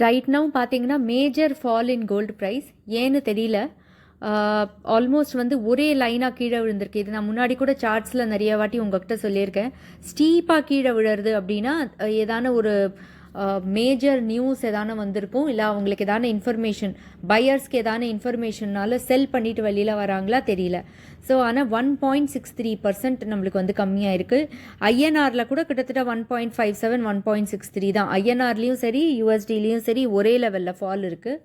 Right now பார்த்தீங்கன்னா major fall in gold price ஏன்னு தெரியல. ஆல்மோஸ்ட் வந்து ஒரே லைனாக கீழே விழுந்திருக்கு. இது நான் முன்னாடி கூட சார்ட்ஸில் நிறைய வாட்டி உங்ககிட்ட சொல்லியிருக்கேன். ஸ்டீப்பாக கீழே விழுறது அப்படின்னா ஏதான ஒரு மேஜர் நியூஸ் எதான வந்திருக்கும், இல்லை அவங்களுக்கு எதான இன்ஃபர்மேஷன், பையர்ஸ்க்கு எதான இன்ஃபர்மேஷன்னால செல் பண்ணிட்டு வெளியில் வராங்களா தெரியல. ஸோ ஆனால் 1.63% நம்மளுக்கு வந்து கம்மியாக இருக்குது. ஐஎன்ஆரில் கூட கிட்டத்தட்ட 1.57 1.63 தான். ஐஎன்ஆர்லேயும் சரி யூஎஸ்டிலையும் சரி ஒரே லெவலில் ஃபால் இருக்குது.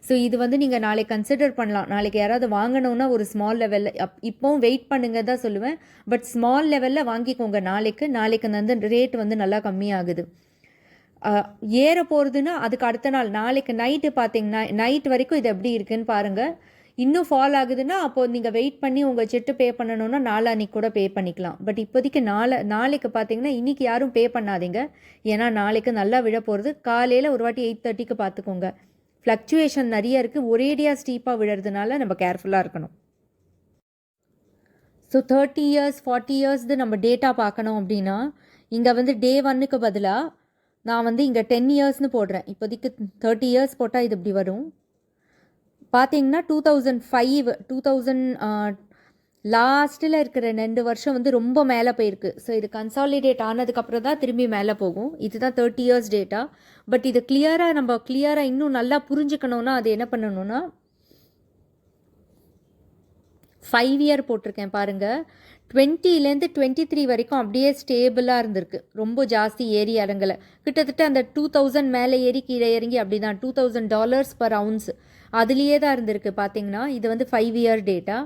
ஸோ இது வந்து நீங்கள் நாளைக்கு கன்சிடர் பண்ணலாம். நாளைக்கு யாராவது வாங்கணுன்னா ஒரு ஸ்மால் லெவலில் இப்போவும் வெயிட் பண்ணுங்க தான் சொல்லுவேன். பட் ஸ்மால் லெவலில் வாங்கிக்கோங்க. நாளைக்கு வந்து ரேட் வந்து நல்லா கம்மியாகுது. ஏற போகிறதுன்னா அதுக்கு அடுத்த நாள் நாளைக்கு நைட்டு பார்த்தீங்கன்னா நைட் வரைக்கும் இது எப்படி இருக்குன்னு பாருங்கள். இன்னும் ஃபால் ஆகுதுன்னா அப்போது நீங்கள் வெயிட் பண்ணி உங்கள் செட்டு பே பண்ணணுன்னா நாளான்னைக்கு கூட பே பண்ணிக்கலாம். பட் இப்போதைக்கு நாளைக்கு பார்த்தீங்கன்னா இன்றைக்கி யாரும் பே பண்ணாதீங்க. ஏன்னா நாளைக்கு நல்லா விழ போகிறது. காலையில் ஒரு வாட்டி 8:30க்கு பார்த்துக்கோங்க. ஃப்ளக்சுவேஷன் நிறைய இருக்குது. ஒரேடியாக ஸ்டீப்பாக விழுறதுனால நம்ம கேர்ஃபுல்லாக இருக்கணும். ஸோ 30 years 40 years நம்ம டேட்டா பார்க்கணும் அப்படின்னா இங்கே வந்து டே 1க்கு பதிலாக நான் வந்து இங்கே 10 yearsனு போடுறேன். இப்போதைக்கு 30 years போட்டால் இது இப்படி வரும். பார்த்தீங்கன்னா 2000 லாஸ்ட்டில் இருக்கிற 2 வருஷம் வந்து ரொம்ப மேலே போயிருக்கு. ஸோ இது கன்சாலிடேட் ஆனதுக்கப்புறம் தான் திரும்பி மேலே போகும். இதுதான் 30 years டேட்டா. பட் இது கிளியராக இன்னும் நல்லா புரிஞ்சுக்கணுன்னா அது என்ன பண்ணணும்னா 5 year போட்டிருக்கேன் பாருங்கள். 20லேருந்து 23 வரைக்கும் அப்படியே ஸ்டேபிளாக இருந்திருக்கு. ரொம்ப ஜாஸ்தி ஏறி இறங்கலை. கிட்டத்தட்ட அந்த 2000 மேலே ஏறி கீழே இறங்கி அப்படி தான் $2,000 per ounce அதுலேயே தான் இருந்திருக்கு. பார்த்தீங்கன்னா இது வந்து 5 year டேட்டா.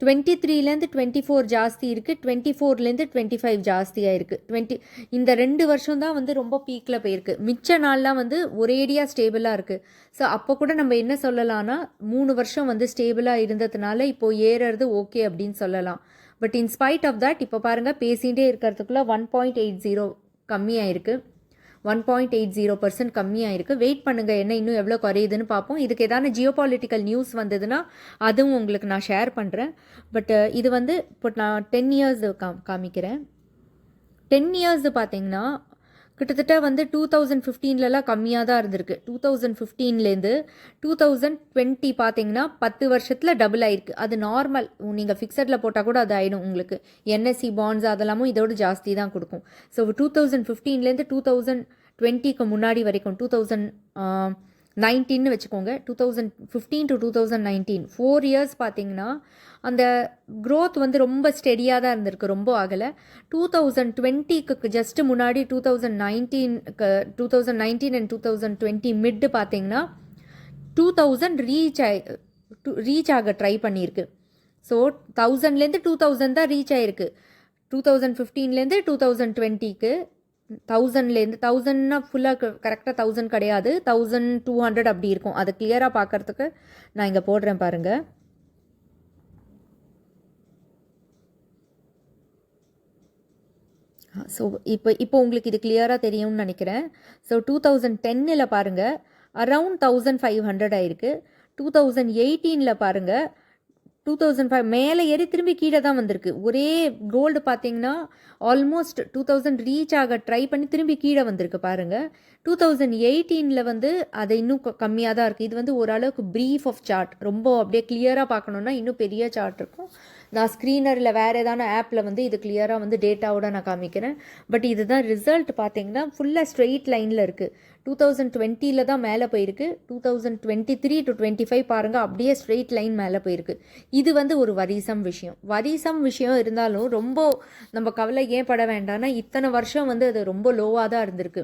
23லேருந்து 24 ஜாஸ்தி இருக்குது. 24லேருந்து 25 ஜாஸ்தியாக இருக்குது. இந்த 2 வருஷம் தான் வந்து ரொம்ப பீக்கில் போயிருக்கு. மிச்ச நாள்லாம் வந்து ஒரேடியாக ஸ்டேபிளாக இருக்குது. ஸோ அப்போ கூட நம்ம என்ன சொல்லலாம்னா 3 வருஷம் வந்து ஸ்டேபிளாக இருந்ததுனால இப்போது ஏறுறது ஓகே அப்படின்னு சொல்லலாம். பட் இன்ஸ்பைட் ஆஃப் தட் இப்போ பாருங்கள் பேசிகிட்டே இருக்கிறதுக்குள்ளே 1.80 கம்மியாயிருக்கு. 1.80% கம்மியாயிருக்கு. வெயிட் பண்ணுங்கள் என்ன இன்னும் எவ்வளோ குறையுதுன்னு பார்ப்போம். இதுக்கு எதான ஜியோபாலிட்டிக்கல் நியூஸ் வந்ததுன்னா அதுவும் உங்களுக்கு நான் ஷேர் பண்ணுறேன். பட் இது வந்து இப்போ நான் 10 years காமிக்கிறேன். 10 years பார்த்தீங்கன்னா கிட்டத்தட்ட வந்து 2015லலாம் கம்மியாக தான் இருந்திருக்கு. 2015லேருந்து 2020 பார்த்தீங்கன்னா 10 வருஷத்தில் டபுள் ஆயிருக்கு. அது நார்மல். நீங்கள் ஃபிக்ஸடில் போட்டால் கூட அது ஆகிடும் உங்களுக்கு. என்எஸ்சி பாண்ட்ஸ் அதெல்லாமும் இதோடு ஜாஸ்தி தான் கொடுக்கும். ஸோ 2015லேருந்து 2020க்கு முன்னாடி வரைக்கும் 2019 வச்சுக்கோங்க. 2015 to 2019 4 years பார்த்தீங்கன்னா அந்த க்ரோத் வந்து ரொம்ப ஸ்டெடியாக தான் இருந்திருக்கு. ரொம்ப ஆகலை. 2020க்கு ஜஸ்ட்டு முன்னாடி 2019 அண்ட் 2020 மிட்டு பார்த்தீங்கன்னா 2000 ரீச் ஆக ட்ரை பண்ணியிருக்கு. ஸோ 1000லேருந்து 2000 தான் ரீச் ஆகிருக்கு. 2015லேருந்து 2020க்கு 1000லேருந்து 1000னா ஃபுல்லாக கரெக்டாக 1000 கிடையாது, 1200 அப்படி இருக்கும். அதை கிளியராக பார்க்குறதுக்கு நான் இங்கே போடுறேன் பாருங்கள். ஸோ இப்போ உங்களுக்கு இது கிளியராக தெரியும்னு நினைக்கிறேன். ஸோ 2010ல் பாருங்கள் அரவுண்ட் 1500 ஆயிருக்கு. 2018ல் பாருங்கள் 2005 மேலே ஏறி திரும்பி கீழே தான் வந்திருக்கு. ஒரே கோல்டு பார்த்தீங்கன்னா ஆல்மோஸ்ட் 2000 ரீச் ஆக ட்ரை பண்ணி திரும்பி கீழே வந்திருக்கு பாருங்கள். 2018ல் வந்து அது இன்னும் கம்மியாக தான் இருக்குது. இது வந்து ஓரளவுக்கு ப்ரீஃப் ஆஃப் சார்ட். ரொம்ப அப்படியே கிளியராக பார்க்கணுன்னா இன்னும் பெரிய சார்ட் இருக்கும். நான் ஸ்க்ரீனரில் வேறு ஏதான ஆப்பில் வந்து இது கிளியராக வந்து டேட்டாவோட நான் காமிக்கிறேன். பட் இதுதான் ரிசல்ட் பார்த்தீங்கன்னா ஃபுல்லாக ஸ்ட்ரெயிட் லைனில் இருக்குது. 2020ல் தான் மேலே போயிருக்கு. 2023 to 25 பாருங்கள் அப்படியே ஸ்ட்ரெயிட் லைன் மேலே போயிருக்கு. இது வந்து ஒரு வரிசம் விஷயம் இருந்தாலும் ரொம்ப நம்ம கவலை ஏன் பட வேண்டாம்னா இத்தனை வருஷம் வந்து அது ரொம்ப லோவாக தான் இருந்திருக்கு.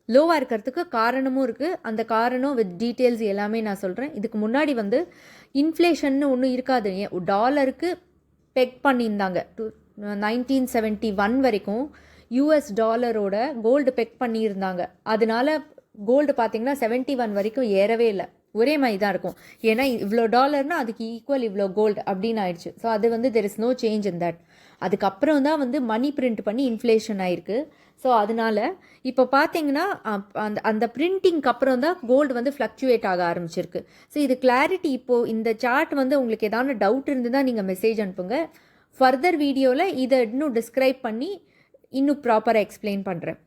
லோவாக இருக்கிறதுக்கு காரணமும் இருக்குது. அந்த காரணம் வித் டீட்டெயில்ஸ் எல்லாமே நான் சொல்கிறேன். இதுக்கு முன்னாடி வந்து இன்ஃப்ளேஷன்னு ஒன்றும் இருக்காது. டாலருக்கு பெக் பண்ணியிருந்தாங்க. 1971 வரைக்கும் US டாலரோட கோல்டு பெக் பண்ணியிருந்தாங்க. அதனால கோல்டு பார்த்தீங்கன்னா 71 வரைக்கும் ஏறவே இல்லை. ஒரே மாதிரி தான் இருக்கும். ஏன்னா இவ்வளோ டாலர்னால் அதுக்கு ஈக்குவல் இவ்வளோ கோல்டு அப்படின்னு ஆயிடுச்சு. ஸோ அது வந்து there is no change in that. அதுக்கப்புறம் தான் வந்து மணி பிரிண்ட் பண்ணி இன்ஃப்ளேஷன் ஆயிருக்கு. ஸோ அதனால் இப்போ பார்த்தீங்கன்னா அந்த பிரிண்டிங்க்கு அப்புறம் தான் கோல்டு வந்து ஃப்ளக்சுவேட் ஆக ஆரம்பிச்சிருக்கு. ஸோ இது கிளாரிட்டி இப்போது இந்த சார்ட் வந்து உங்களுக்கு ஏதாவது டவுட் இருந்து தான் நீங்கள் மெசேஜ் அனுப்புங்க. ஃபர்தர் வீடியோவில் இதை இன்னும் டிஸ்கிரைப் பண்ணி இன்னும் ப்ராப்பராக எக்ஸ்பிளைன் பண்ணுறேன்.